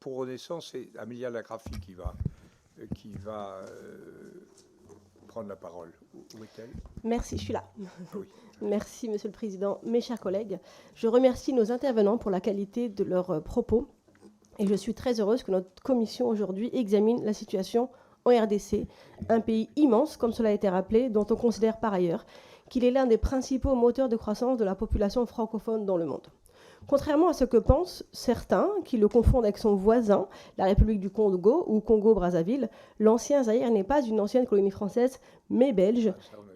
pour Renaissance, c'est Amélia Lacrafy qui va prendre la parole. Où est-elle? Merci, je suis là. Oui. Merci, Monsieur le Président. Mes chers collègues, je remercie nos intervenants pour la qualité de leurs propos et je suis très heureuse que notre commission aujourd'hui examine la situation en RDC, un pays immense, comme cela a été rappelé, dont on considère par ailleurs qu'il est l'un des principaux moteurs de croissance de la population francophone dans le monde. Contrairement à ce que pensent certains, qui le confondent avec son voisin, la République du Congo ou Congo-Brazzaville, l'ancien Zaïre n'est pas une ancienne colonie française, mais belge,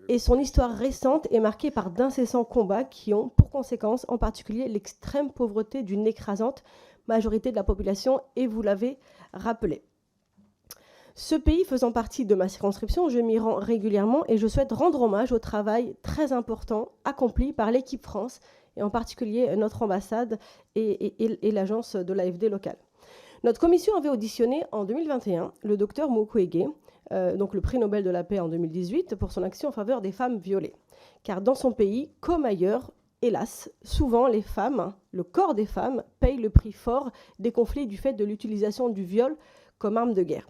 et son histoire récente est marquée par d'incessants combats qui ont pour conséquence en particulier l'extrême pauvreté d'une écrasante majorité de la population, et vous l'avez rappelé. Ce pays faisant partie de ma circonscription, je m'y rends régulièrement et je souhaite rendre hommage au travail très important accompli par l'équipe France, et en particulier notre ambassade et l'agence de l'AFD locale. Notre commission avait auditionné en 2021 le docteur Mukwege, donc le prix Nobel de la paix en 2018, pour son action en faveur des femmes violées. Car dans son pays, comme ailleurs, hélas, souvent les femmes, le corps des femmes, paye le prix fort des conflits du fait de l'utilisation du viol comme arme de guerre.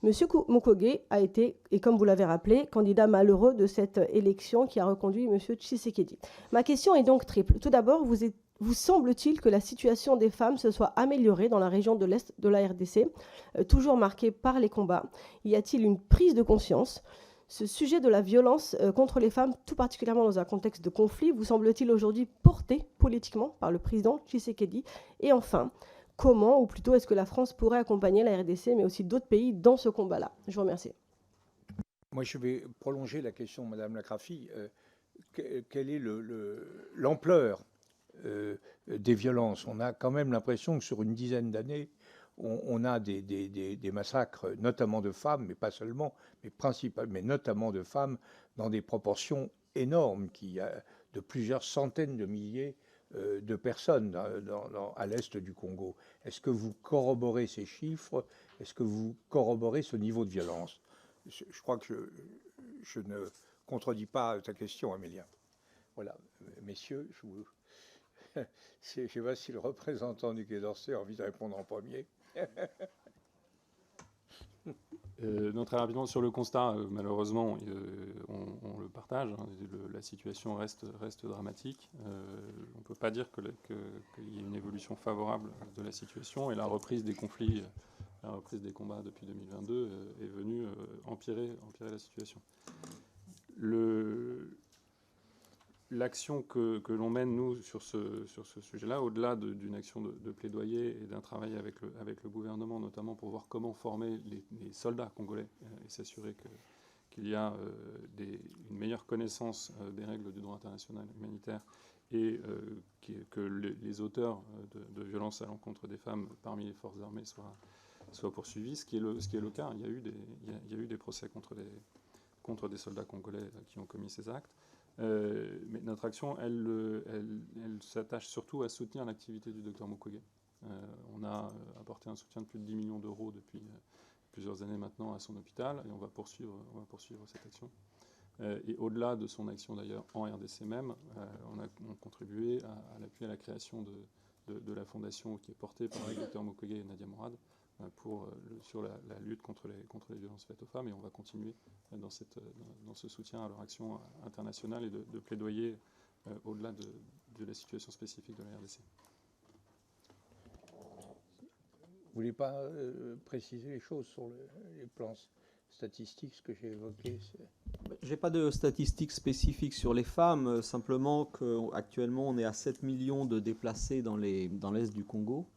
Monsieur Mukwege a été, et comme vous l'avez rappelé, candidat malheureux de cette élection qui a reconduit Monsieur Tshisekedi. Ma question est donc triple. Tout d'abord, vous semble-t-il que la situation des femmes se soit améliorée dans la région de l'Est de la RDC, toujours marquée par les combats? Y a-t-il une prise de conscience? Ce sujet de la violence contre les femmes, tout particulièrement dans un contexte de conflit, vous semble-t-il aujourd'hui porté politiquement par le président Tshisekedi? Et enfin, comment, ou plutôt est-ce que la France pourrait accompagner la RDC, mais aussi d'autres pays, dans ce combat-là? Je vous remercie. Moi, je vais prolonger la question, Madame Lacrafy. Quelle est l'ampleur des violences? On a quand même l'impression que sur une dizaine d'années, on a des massacres, notamment de femmes, mais pas seulement, mais notamment de femmes, dans des proportions énormes, qui a de plusieurs centaines de milliers de personnes à l'est du Congo. Est-ce que vous corroborez ces chiffres? Est-ce que vous corroborez ce niveau de violence? Je crois que je ne contredis pas ta question, Amélia. Voilà, messieurs, je ne sais pas si le représentant du Quai d'Orsay a envie de répondre en premier. Non, très rapidement sur le constat, malheureusement, on le partage. Hein, la situation reste dramatique. On ne peut pas dire qu'il y ait une évolution favorable de la situation, et la reprise des conflits, la reprise des combats depuis 2022 est venue empirer la situation. L'action que l'on mène, nous, sur ce sujet-là, au-delà d'une action de plaidoyer et d'un travail avec le gouvernement, notamment pour voir comment former les soldats congolais et s'assurer qu'il y a une meilleure connaissance des règles du droit international humanitaire et que les auteurs de violences à l'encontre des femmes parmi les forces armées soient poursuivis, ce qui est le cas. Il y a eu des procès contre des soldats congolais qui ont commis ces actes. Mais notre action, elle s'attache surtout à soutenir l'activité du docteur Mukwege. On a apporté un soutien de plus de 10 millions d'euros depuis plusieurs années maintenant à son hôpital, et on va poursuivre cette action. Et au-delà de son action d'ailleurs en RDC même, on a contribué à l'appui à la création de la fondation qui est portée par le docteur Mukwege et Nadia Mourad sur la lutte contre les violences faites aux femmes, et on va continuer dans ce soutien à leur action internationale et de plaidoyer au-delà de la situation spécifique de la RDC. Vous ne voulez pas préciser les choses sur les plans statistiques, ce que j'ai évoqué? Je n'ai pas de statistiques spécifiques sur les femmes, simplement qu'actuellement on est à 7 millions de déplacés dans l'est du Congo.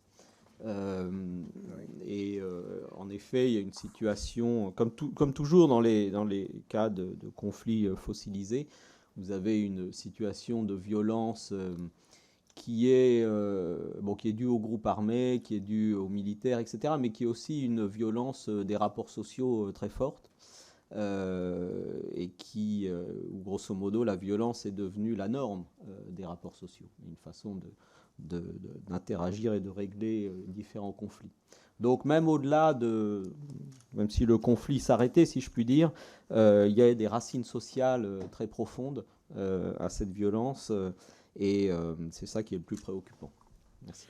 Et en effet, il y a une situation, comme toujours dans les cas de conflits fossilisés, vous avez une situation de violence qui est due aux groupes armés, qui est due aux militaires, etc., mais qui est aussi une violence des rapports sociaux très forte, et où grosso modo la violence est devenue la norme des rapports sociaux, une façon d'interagir et de régler différents conflits. Donc même au-delà même si le conflit s'arrêtait, si je puis dire, il y a des racines sociales très profondes à cette violence, et c'est ça qui est le plus préoccupant. Merci.